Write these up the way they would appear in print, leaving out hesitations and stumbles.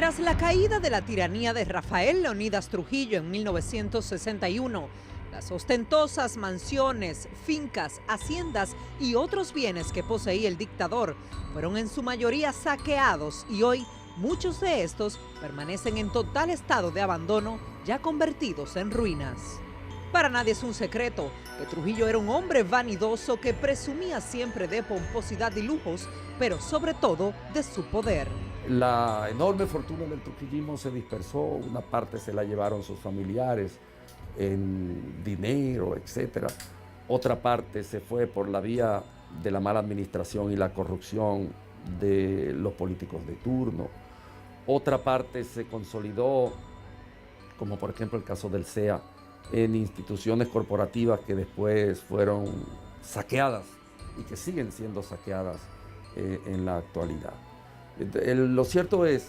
Tras la caída de la tiranía de Rafael Leónidas Trujillo en 1961, las ostentosas mansiones, fincas, haciendas y otros bienes que poseía el dictador fueron en su mayoría saqueados y hoy muchos de estos permanecen en total estado de abandono, ya convertidos en ruinas. Para nadie es un secreto que Trujillo era un hombre vanidoso que presumía siempre de pomposidad y lujos, pero sobre todo de su poder. La enorme fortuna del trujillismo se dispersó, una parte se la llevaron sus familiares en dinero, etc. Otra parte se fue por la vía de la mala administración y la corrupción de los políticos de turno. Otra parte se consolidó, como por ejemplo el caso del CEA, en instituciones corporativas que después fueron saqueadas y que siguen siendo saqueadas en la actualidad. Lo cierto es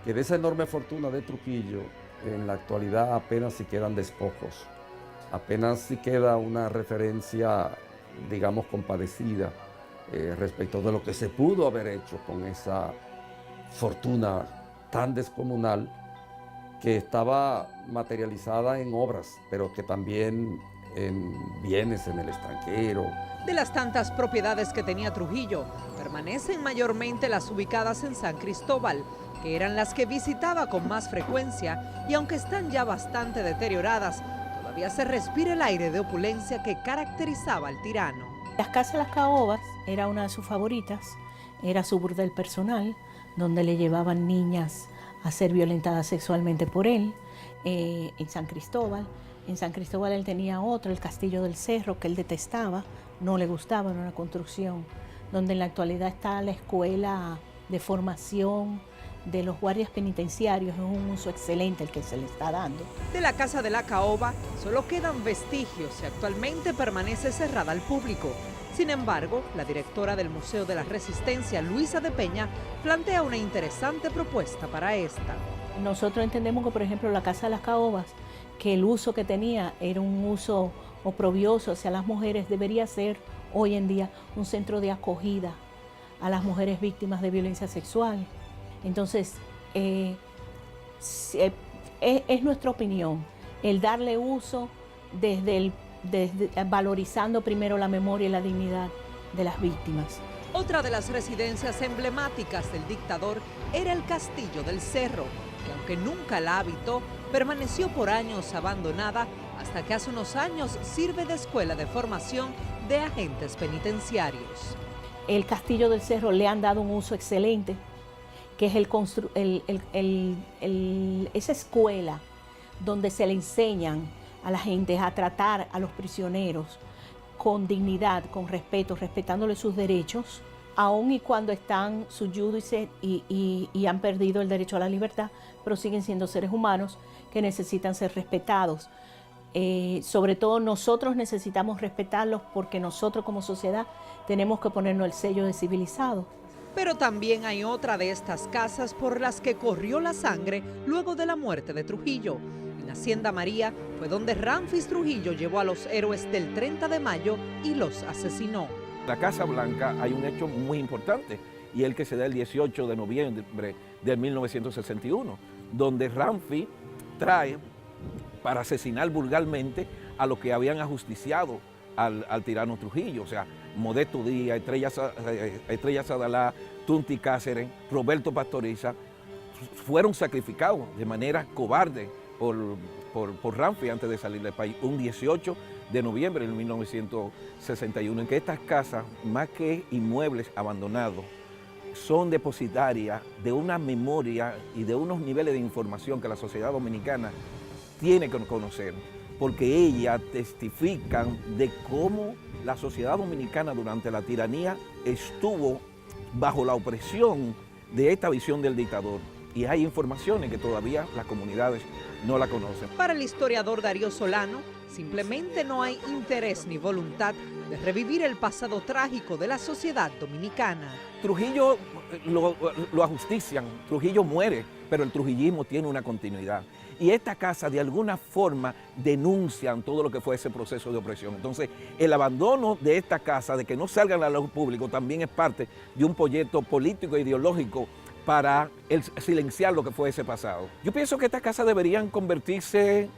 que de esa enorme fortuna de Trujillo, en la actualidad apenas si quedan despojos, apenas si queda una referencia, digamos, compadecida respecto de lo que se pudo haber hecho con esa fortuna tan descomunal que estaba materializada en obras, pero que también en bienes en el extranjero. De las tantas propiedades que tenía Trujillo, permanecen mayormente las ubicadas en San Cristóbal, que eran las que visitaba con más frecuencia, y aunque están ya bastante deterioradas, todavía se respira el aire de opulencia que caracterizaba al tirano. Las Casas Las Caobas era una de sus favoritas, era su burdel personal, donde le llevaban niñas a ser violentadas sexualmente por él, en San Cristóbal. En San Cristóbal él tenía otro, el Castillo del Cerro, que él detestaba, no le gustaba, era una construcción donde en la actualidad está la escuela de formación de los guardias penitenciarios, es un uso excelente el que se le está dando. De la Casa de la Caoba solo quedan vestigios y actualmente permanece cerrada al público. Sin embargo, la directora del Museo de la Resistencia, Luisa de Peña, plantea una interesante propuesta para esta. Nosotros entendemos que, por ejemplo, la Casa de las Caobas, que el uso que tenía era un uso oprobioso hacia las mujeres, debería ser hoy en día un centro de acogida a las mujeres víctimas de violencia sexual. Entonces, es nuestra opinión el darle uso desde valorizando primero la memoria y la dignidad de las víctimas. Otra de las residencias emblemáticas del dictador era el Castillo del Cerro, que aunque nunca la habitó, permaneció por años abandonada hasta que hace unos años sirve de escuela de formación de agentes penitenciarios. El Castillo del Cerro le han dado un uso excelente, que es esa escuela donde se le enseñan a la gente a tratar a los prisioneros con dignidad, con respeto, respetándole sus derechos, aun y cuando están sub judice y han perdido el derecho a la libertad, pero siguen siendo seres humanos que necesitan ser respetados. Sobre todo nosotros necesitamos respetarlos porque nosotros como sociedad tenemos que ponernos el sello de civilizado. Pero también hay otra de estas casas por las que corrió la sangre luego de la muerte de Trujillo. En Hacienda María fue donde Ramfis Trujillo llevó a los héroes del 30 de mayo y los asesinó. En la Casa Blanca hay un hecho muy importante y el que se da el 18 de noviembre de 1961, donde Ramfis trae para asesinar vulgarmente a los que habían ajusticiado al tirano Trujillo, o sea, Modesto Díaz, Estrella Sadalá, Tunti Cáceres, Roberto Pastoriza, fueron sacrificados de manera cobarde por Ramfis antes de salir del país, un 18 de noviembre de 1961, en que estas casas, más que inmuebles abandonados, son depositarias de una memoria y de unos niveles de información que la sociedad dominicana tiene que conocer, porque ellas testifican de cómo la sociedad dominicana durante la tiranía estuvo bajo la opresión de esta visión del dictador. Y hay informaciones que todavía las comunidades no la conocen. Para el historiador Darío Solano, simplemente no hay interés ni voluntad de revivir el pasado trágico de la sociedad dominicana. Trujillo lo ajustician, Trujillo muere, pero el trujillismo tiene una continuidad. Y esta casa de alguna forma denuncian todo lo que fue ese proceso de opresión. Entonces, el abandono de esta casa, de que no salgan a la luz pública, también es parte de un proyecto político e ideológico para silenciar lo que fue ese pasado. Yo pienso que estas casas deberían convertirse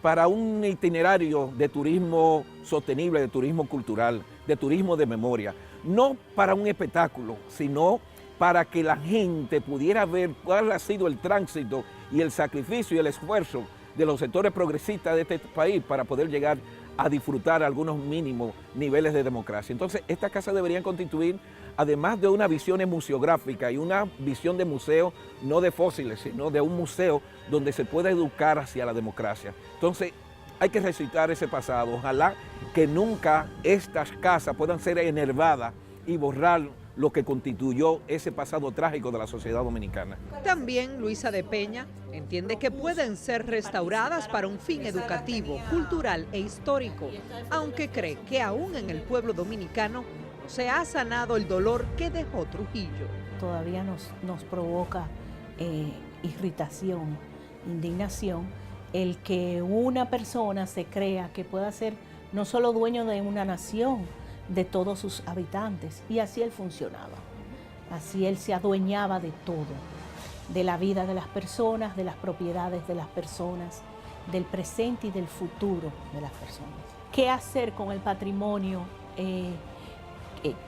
para un itinerario de turismo sostenible, de turismo cultural, de turismo de memoria, no para un espectáculo, sino para que la gente pudiera ver cuál ha sido el tránsito y el sacrificio y el esfuerzo de los sectores progresistas de este país para poder llegar a disfrutar algunos mínimos niveles de democracia. Entonces, estas casas deberían constituir, además de una visión museográfica y una visión de museo, no de fósiles, sino de un museo donde se pueda educar hacia la democracia. Entonces, hay que recitar ese pasado. Ojalá que nunca estas casas puedan ser enervadas y borrar lo que constituyó ese pasado trágico de la sociedad dominicana. También Luisa de Peña entiende que pueden ser restauradas para un fin educativo, cultural e histórico, aunque cree que aún en el pueblo dominicano no se ha sanado el dolor que dejó Trujillo. Todavía nos provoca irritación, indignación, el que una persona se crea que pueda ser no solo dueño de una nación, de todos sus habitantes. Y así él funcionaba. Así él se adueñaba de todo, de la vida de las personas, de las propiedades de las personas, del presente y del futuro de las personas. ¿Qué hacer con el patrimonio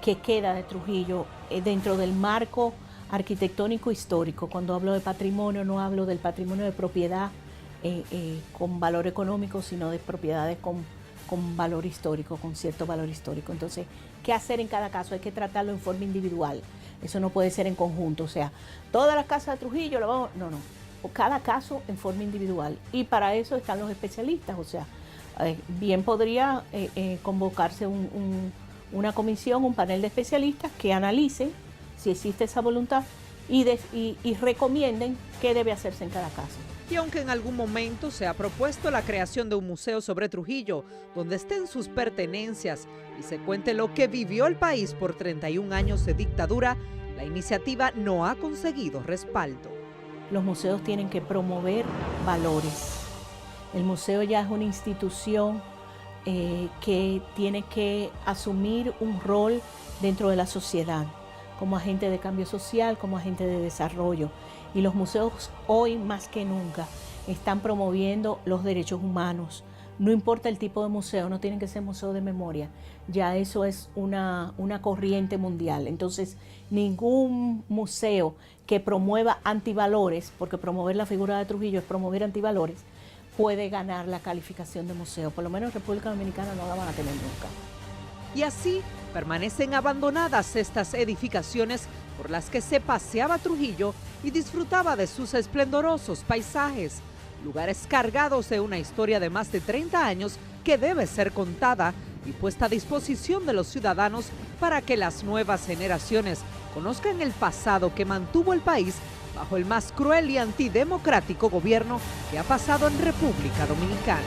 que queda de Trujillo dentro del marco arquitectónico histórico? Cuando hablo de patrimonio, no hablo del patrimonio de propiedad con valor económico, sino de propiedades con valor histórico, con cierto valor histórico. Entonces, ¿qué hacer en cada caso? Hay que tratarlo en forma individual. Eso no puede ser en conjunto. O sea, todas las casas de Trujillo, no. Cada caso en forma individual. Y para eso están los especialistas. O sea, bien podría convocarse una comisión, un panel de especialistas que analicen si existe esa voluntad y recomienden qué debe hacerse en cada caso. Y aunque en algún momento se ha propuesto la creación de un museo sobre Trujillo, donde estén sus pertenencias y se cuente lo que vivió el país por 31 años de dictadura, la iniciativa no ha conseguido respaldo. Los museos tienen que promover valores. El museo ya es una institución que tiene que asumir un rol dentro de la sociedad, como agente de cambio social, como agente de desarrollo. Y los museos hoy más que nunca están promoviendo los derechos humanos. No importa el tipo de museo, no tienen que ser museos de memoria. Ya eso es una corriente mundial. Entonces, ningún museo que promueva antivalores, porque promover la figura de Trujillo es promover antivalores, puede ganar la calificación de museo. Por lo menos en República Dominicana no la van a tener nunca. Y así permanecen abandonadas estas edificaciones por las que se paseaba Trujillo y disfrutaba de sus esplendorosos paisajes, lugares cargados de una historia de más de 30 años que debe ser contada y puesta a disposición de los ciudadanos para que las nuevas generaciones conozcan el pasado que mantuvo el país bajo el más cruel y antidemocrático gobierno que ha pasado en República Dominicana.